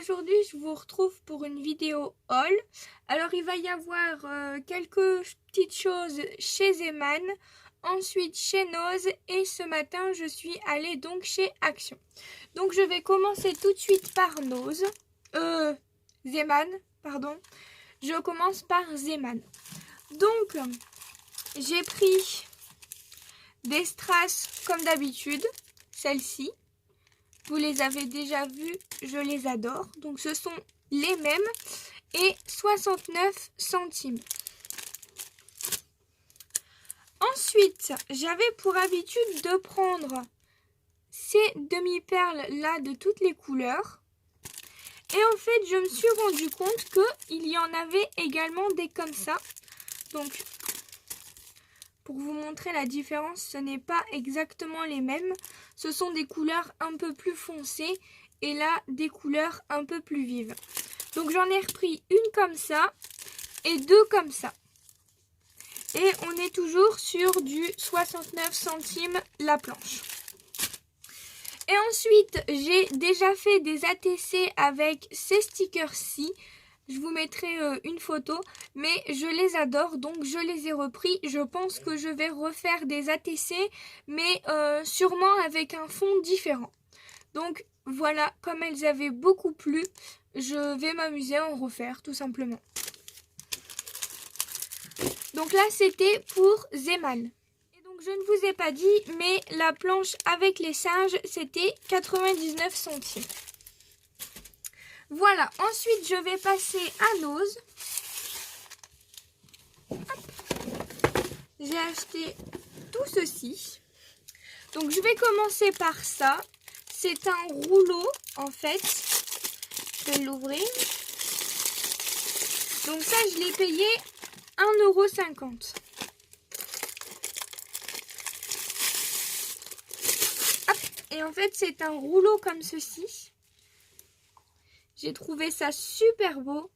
aujourd'hui je vous retrouve pour une vidéo haul. Alors il va y avoir quelques petites choses chez Zeman, ensuite chez Noz et ce matin je suis allée donc chez Action. Donc je vais commencer tout de suite par Noz, Zeman, pardon. Je commence par Zeman. Donc j'ai pris des strass comme d'habitude, celles-ci. Vous les avez déjà vues, je les adore. Donc ce sont les mêmes et 69 centimes. Ensuite, j'avais pour habitude de prendre ces demi-perles là de toutes les couleurs. Et en fait, je me suis rendu compte qu'il y en avait également des comme ça. Donc, pour vous montrer la différence, ce n'est pas exactement les mêmes. Ce sont des couleurs un peu plus foncées et là, des couleurs un peu plus vives. Donc, j'en ai repris une comme ça et deux comme ça. Et on est toujours sur du 69 centimes la planche. Et ensuite, j'ai déjà fait des ATC avec ces stickers-ci. Je vous mettrai une photo, mais je les adore, donc je les ai repris. Je pense que je vais refaire des ATC, mais sûrement avec un fond différent. Donc voilà, comme elles avaient beaucoup plu, je vais m'amuser à en refaire, tout simplement. Donc là, c'était pour Zeman. Je ne vous ai pas dit, mais la planche avec les singes, c'était 99 centimes. Voilà, ensuite je vais passer à Noz. J'ai acheté tout ceci. Donc je vais commencer par ça. C'est un rouleau en fait. Je vais l'ouvrir. Donc ça, je l'ai payé 1,50 €. Et en fait, c'est un rouleau comme ceci. J'ai trouvé ça super beau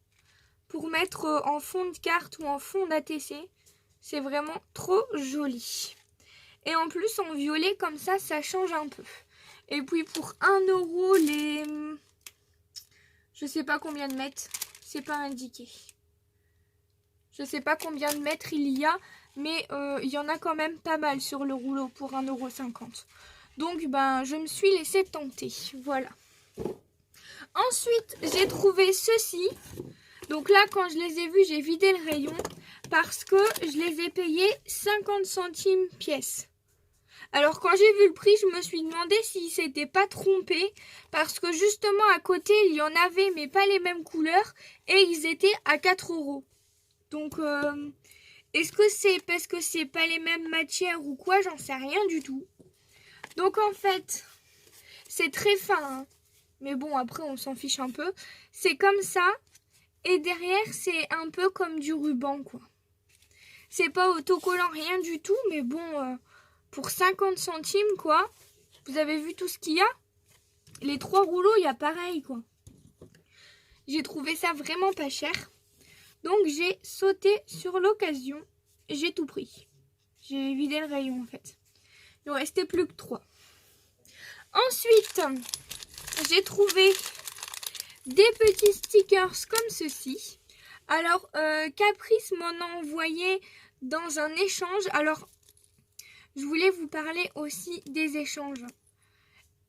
pour mettre en fond de carte ou en fond d'ATC. C'est vraiment trop joli. Et en plus, en violet comme ça, ça change un peu. Et puis pour 1 € les... Je sais pas combien de mètres. C'est pas indiqué. Je sais pas combien de mètres il y a. Mais il y en a quand même pas mal sur le rouleau pour 1,50 €. Donc, ben, je me suis laissée tenter. Voilà. Ensuite, j'ai trouvé ceci. Donc là, quand je les ai vus, j'ai vidé le rayon parce que je les ai payés 50 centimes pièce. Alors, quand j'ai vu le prix, je me suis demandé s'ils s'étaient pas trompés parce que justement, à côté, il y en avait, mais pas les mêmes couleurs et ils étaient à 4 €. Donc, est-ce que c'est parce que c'est pas les mêmes matières ou quoi? J'en sais rien du tout. Donc en fait, c'est très fin, hein. Mais bon, après on s'en fiche un peu. C'est comme ça, et derrière c'est un peu comme du ruban, quoi. C'est pas autocollant, rien du tout, mais bon, pour 50 centimes, quoi. Vous avez vu tout ce qu'il y a? Les 3 rouleaux, il y a pareil, quoi. J'ai trouvé ça vraiment pas cher. Donc j'ai sauté sur l'occasion, j'ai tout pris. J'ai vidé le rayon, en fait. Il ne restait plus que 3. Ensuite, j'ai trouvé des petits stickers comme ceci. Alors, Caprice m'en a envoyé dans un échange. Alors, je voulais vous parler aussi des échanges.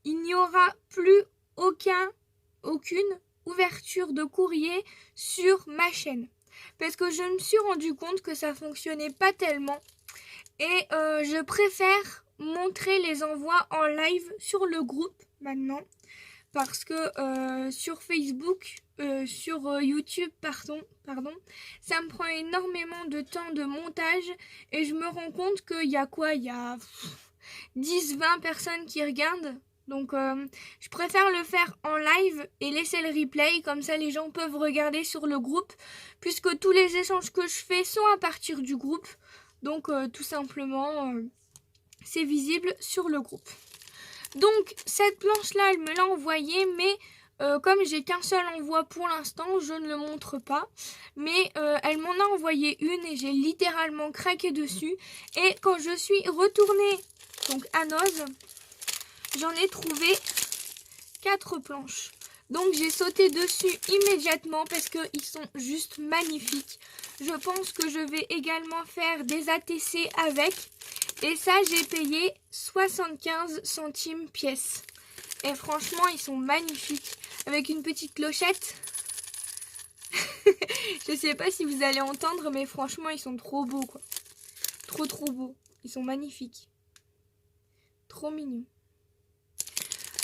Il n'y aura plus aucune ouverture de courrier sur ma chaîne. Parce que je me suis rendu compte que ça fonctionnait pas tellement. Et je préfère montrer les envois en live sur le groupe maintenant. Parce que sur Facebook, sur YouTube, pardon, ça me prend énormément de temps de montage. Et je me rends compte qu'il y a quoi? Il y a 10-20 personnes qui regardent. Donc je préfère le faire en live et laisser le replay. Comme ça les gens peuvent regarder sur le groupe. Puisque tous les échanges que je fais sont à partir du groupe. Donc tout simplement, c'est visible sur le groupe. Donc cette planche-là, elle me l'a envoyée, mais comme j'ai qu'un seul envoi pour l'instant, je ne le montre pas. Mais elle m'en a envoyé une et j'ai littéralement craqué dessus. Et quand je suis retournée donc à Noz, j'en ai trouvé 4 planches. Donc j'ai sauté dessus immédiatement parce qu'ils sont juste magnifiques. Je pense que je vais également faire des ATC avec. Et ça, j'ai payé 75 centimes pièce. Et franchement, ils sont magnifiques. Avec une petite clochette. Je sais pas si vous allez entendre, mais franchement, ils sont trop beaux, quoi. Trop beaux. Ils sont magnifiques. Trop mignons.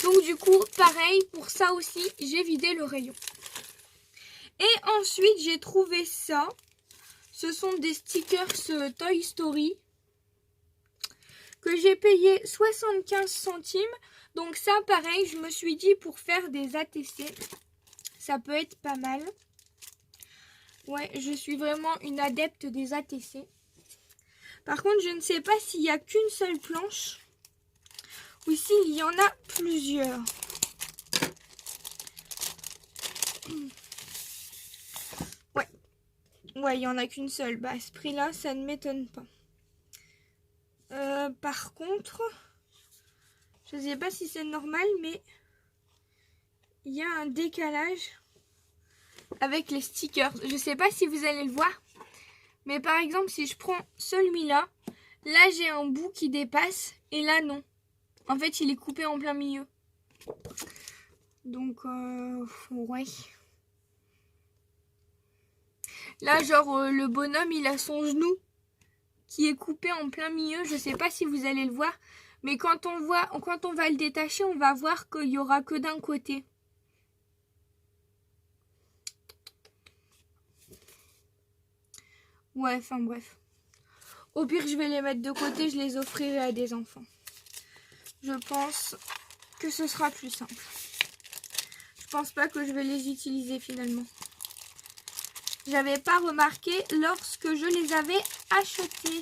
Donc du coup, pareil, pour ça aussi, j'ai vidé le rayon. Et ensuite, j'ai trouvé ça. Ce sont des stickers Toy Story que j'ai payé 75 centimes. Donc ça, pareil, je me suis dit pour faire des ATC, ça peut être pas mal. Ouais, je suis vraiment une adepte des ATC. Par contre, je ne sais pas s'il n'y a qu'une seule planche ou s'il y en a plusieurs. Ouais, il n'y en a qu'une seule. Bah, à ce prix-là, ça ne m'étonne pas. Par contre, je ne sais pas si c'est normal, mais il y a un décalage avec les stickers. Je ne sais pas si vous allez le voir, mais par exemple, si je prends celui-là, là, j'ai un bout qui dépasse et là, non. En fait, il est coupé en plein milieu. Donc, ouais. Là, genre, le bonhomme, il a son genou qui est coupé en plein milieu. Je sais pas si vous allez le voir. Mais quand on va le détacher, on va voir qu'il n'y aura que d'un côté. Ouais, enfin bref. Au pire, je vais les mettre de côté, je les offrirai à des enfants. Je pense que ce sera plus simple. Je pense pas que je vais les utiliser finalement. J'avais pas remarqué lorsque je les avais achetés.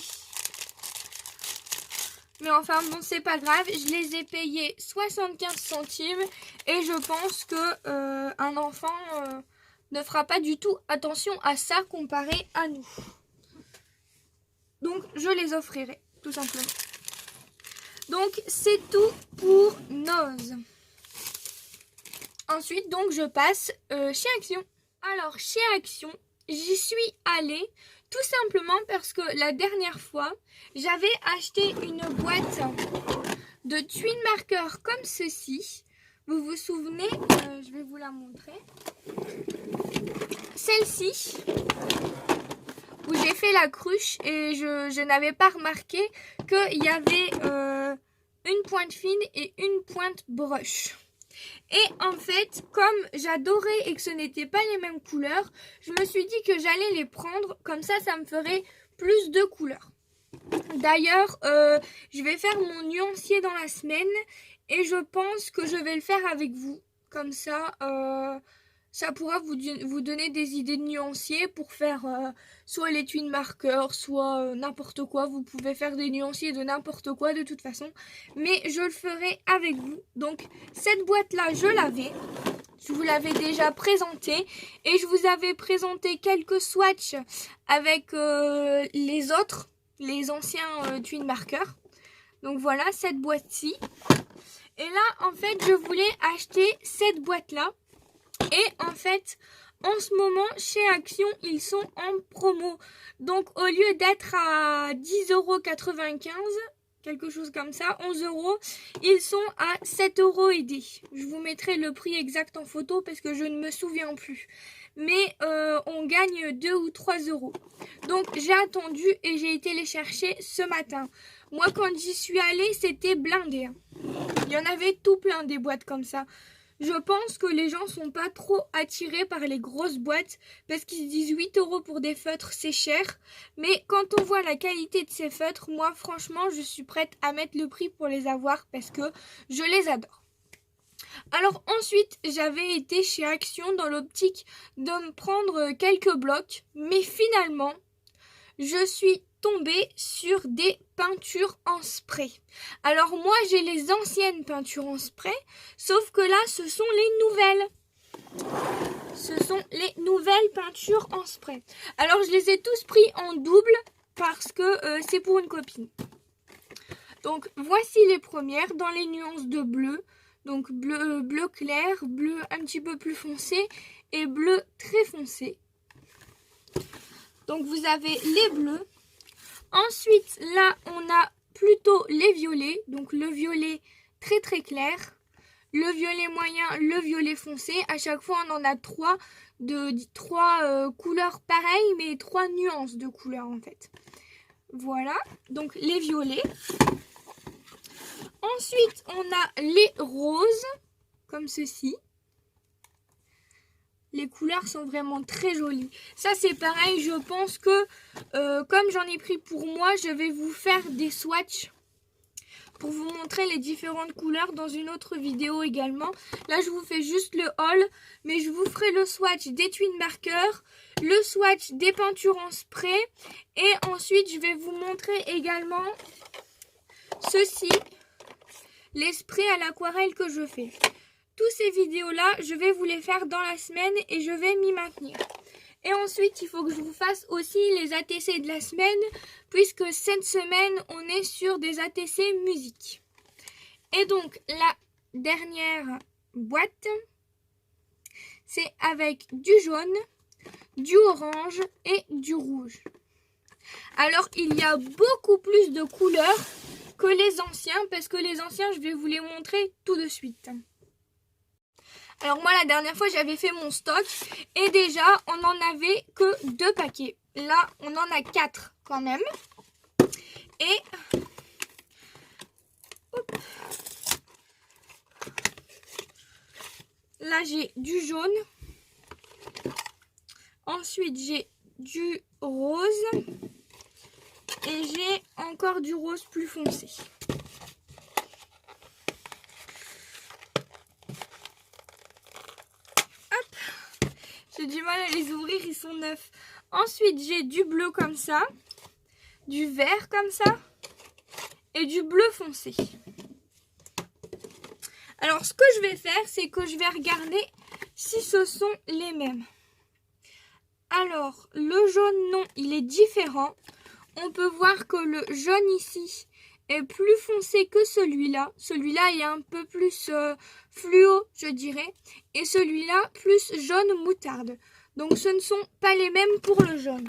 Mais enfin bon, c'est pas grave. Je les ai payés 75 centimes. Et je pense que un enfant ne fera pas du tout attention à ça comparé à nous. Donc je les offrirai, tout simplement. Donc c'est tout pour Noz. Ensuite, donc je passe chez Action. Alors chez Action, j'y suis allée tout simplement parce que la dernière fois, j'avais acheté une boîte de twin marqueurs comme ceci. Vous vous souvenez, je vais vous la montrer. Celle-ci, où j'ai fait la cruche et je n'avais pas remarqué qu'il y avait une pointe fine et une pointe broche. Et en fait, comme j'adorais et que ce n'étaient pas les mêmes couleurs, je me suis dit que j'allais les prendre. Comme ça, ça me ferait plus de couleurs. D'ailleurs, je vais faire mon nuancier dans la semaine. Et je pense que je vais le faire avec vous. Comme ça, ça pourra vous donner des idées de nuanciers pour faire soit les twin marqueurs, soit n'importe quoi. Vous pouvez faire des nuanciers de n'importe quoi de toute façon. Mais je le ferai avec vous. Donc cette boîte-là, je l'avais. Je vous l'avais déjà présentée. Et je vous avais présenté quelques swatchs avec les autres, les anciens twin marqueurs. Donc voilà, cette boîte-ci. Et là, en fait, je voulais acheter cette boîte-là. Et en fait, en ce moment, chez Action, ils sont en promo. Donc, au lieu d'être à 10,95 €, quelque chose comme ça, 11 €, ils sont à 7 € et des. Je vous mettrai le prix exact en photo parce que je ne me souviens plus. Mais on gagne 2 ou 3 €. Donc, j'ai attendu et j'ai été les chercher ce matin. Moi, quand j'y suis allée, c'était blindé. Il y en avait tout plein des boîtes comme ça. Je pense que les gens sont pas trop attirés par les grosses boîtes parce qu'ils se disent 8 € pour des feutres, c'est cher. Mais quand on voit la qualité de ces feutres, moi, franchement, je suis prête à mettre le prix pour les avoir parce que je les adore. Alors ensuite, j'avais été chez Action dans l'optique de me prendre quelques blocs. Mais finalement, je suis tombée sur des peintures en spray. Alors moi, j'ai les anciennes peintures en spray, sauf que là, ce sont les nouvelles. Ce sont les nouvelles peintures en spray. Alors, je les ai tous pris en double parce que c'est pour une copine. Donc, voici les premières dans les nuances de bleu. Donc bleu clair, bleu un petit peu plus foncé et bleu très foncé. Donc vous avez les bleus. Ensuite, là, on a plutôt les violets. Donc le violet très très clair, le violet moyen, le violet foncé. À chaque fois, on en a trois couleurs pareilles, mais 3 nuances de couleurs en fait. Voilà, donc les violets. Ensuite, on a les roses, comme ceci. Les couleurs sont vraiment très jolies. Ça, c'est pareil, je pense que comme j'en ai pris pour moi, je vais vous faire des swatchs pour vous montrer les différentes couleurs dans une autre vidéo également. Là, je vous fais juste le haul, mais je vous ferai le swatch des twin markers, le swatch des peintures en spray, et ensuite, je vais vous montrer également ceci, les sprays à l'aquarelle que je fais. Toutes ces vidéos-là, je vais vous les faire dans la semaine et je vais m'y maintenir. Et ensuite, il faut que je vous fasse aussi les ATC de la semaine, puisque cette semaine, on est sur des ATC musique. Et donc, la dernière boîte, c'est avec du jaune, du orange et du rouge. Alors, il y a beaucoup plus de couleurs que les anciens, parce que les anciens, je vais vous les montrer tout de suite. Alors moi, la dernière fois, j'avais fait mon stock et déjà, on n'en avait que 2 paquets. Là, on en a 4 quand même. Et hop, là, j'ai du jaune. Ensuite, j'ai du rose. Et j'ai encore du rose plus foncé. J'ai du mal à les ouvrir, ils sont neufs. Ensuite, j'ai du bleu comme ça, du vert comme ça et du bleu foncé. Alors, ce que je vais faire, c'est que je vais regarder si ce sont les mêmes. Alors, le jaune, non, il est différent. On peut voir que le jaune ici est plus foncé que celui-là. Celui-là est un peu plus fluo, je dirais. Et celui-là, plus jaune moutarde. Donc, ce ne sont pas les mêmes pour le jaune.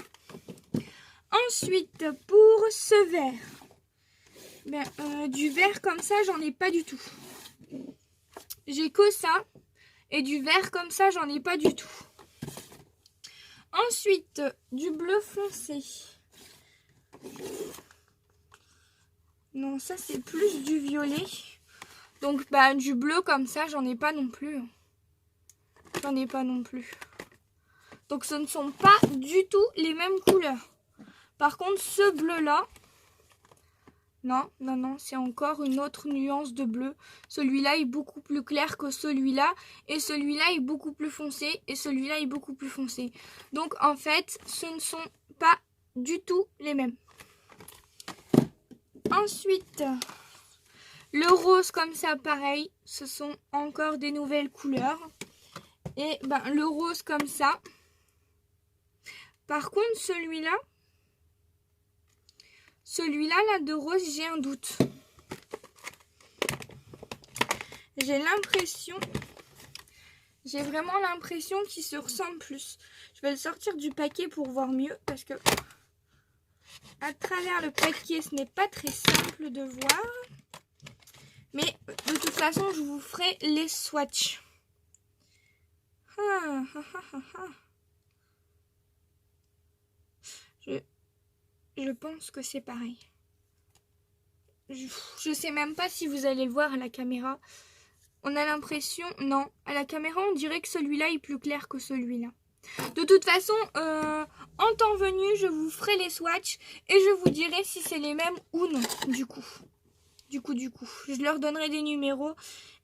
Ensuite, pour ce vert. Du vert comme ça, j'en ai pas du tout. J'ai que ça. Et du vert comme ça, j'en ai pas du tout. Ensuite, du bleu foncé. Non, ça c'est plus du violet. Donc du bleu comme ça, j'en ai pas non plus. J'en ai pas non plus. Donc ce ne sont pas du tout les mêmes couleurs. Par contre, ce bleu-là, non, c'est encore une autre nuance de bleu. Celui-là est beaucoup plus clair que celui-là. Et celui-là est beaucoup plus foncé. Et celui-là est beaucoup plus foncé. Donc en fait, ce ne sont pas du tout les mêmes. Ensuite, le rose comme ça, pareil, ce sont encore des nouvelles couleurs. Et le rose comme ça. Par contre, celui-là, là de rose, j'ai un doute. J'ai vraiment l'impression qu'il se ressemble plus. Je vais le sortir du paquet pour voir mieux parce que à travers le paquet, ce n'est pas très simple de voir. Mais de toute façon, je vous ferai les swatchs. Je pense que c'est pareil. Je sais même pas si vous allez le voir à la caméra. On a l'impression... Non, à la caméra, on dirait que celui-là est plus clair que celui-là. De toute façon, en temps venu, je vous ferai les swatchs et je vous dirai si c'est les mêmes ou non, du coup. Je leur donnerai des numéros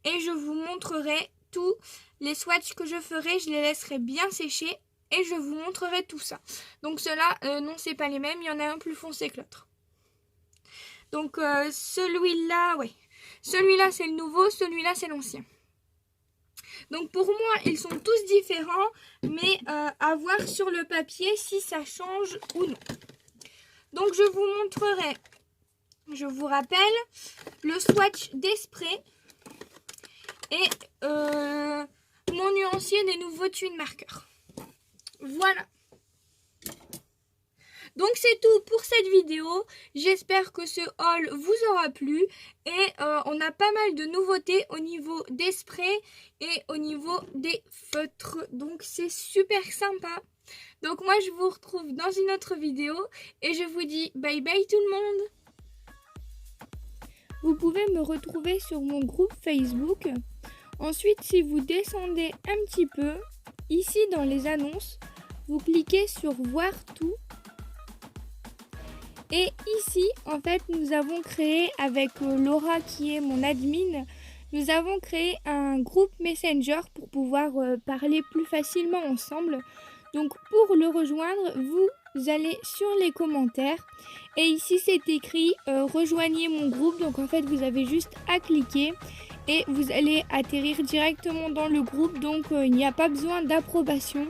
et je vous montrerai tous les swatchs que je ferai. Je les laisserai bien sécher et je vous montrerai tout ça. Donc ceux-là, non, c'est pas les mêmes. Il y en a un plus foncé que l'autre. Donc celui-là, ouais. Celui-là, c'est le nouveau. Celui-là, c'est l'ancien. Donc pour moi, ils sont tous différents, mais à voir sur le papier si ça change ou non. Donc je vous montrerai, je vous rappelle, le swatch des sprays et mon nuancier des nouveaux twin marqueurs. Voilà. Donc c'est tout pour cette vidéo. J'espère que ce haul vous aura plu et on a pas mal de nouveautés au niveau des sprays et au niveau des feutres. Donc c'est super sympa. Donc moi je vous retrouve dans une autre vidéo et je vous dis bye bye tout le monde. Vous pouvez me retrouver sur mon groupe Facebook. Ensuite, si vous descendez un petit peu, ici dans les annonces, vous cliquez sur voir tout. Et ici, en fait, nous avons créé avec Laura qui est mon admin, nous avons créé un groupe Messenger pour pouvoir parler plus facilement ensemble. Donc pour le rejoindre, vous allez sur les commentaires et ici c'est écrit rejoignez mon groupe. Donc en fait vous avez juste à cliquer et vous allez atterrir directement dans le groupe. Donc il n'y a pas besoin d'approbation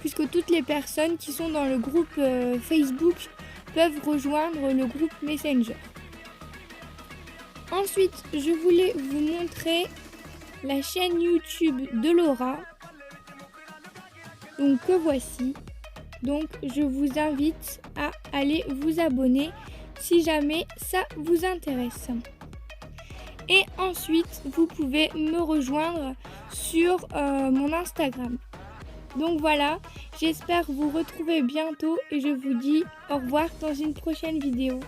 puisque toutes les personnes qui sont dans le groupe Facebook peuvent rejoindre le groupe Messenger. Ensuite, je voulais vous montrer la chaîne YouTube de Laura. Donc que voici. Donc je vous invite à aller vous abonner si jamais ça vous intéresse. Et ensuite, vous pouvez me rejoindre sur mon Instagram. Donc voilà, j'espère vous retrouver bientôt et je vous dis au revoir dans une prochaine vidéo.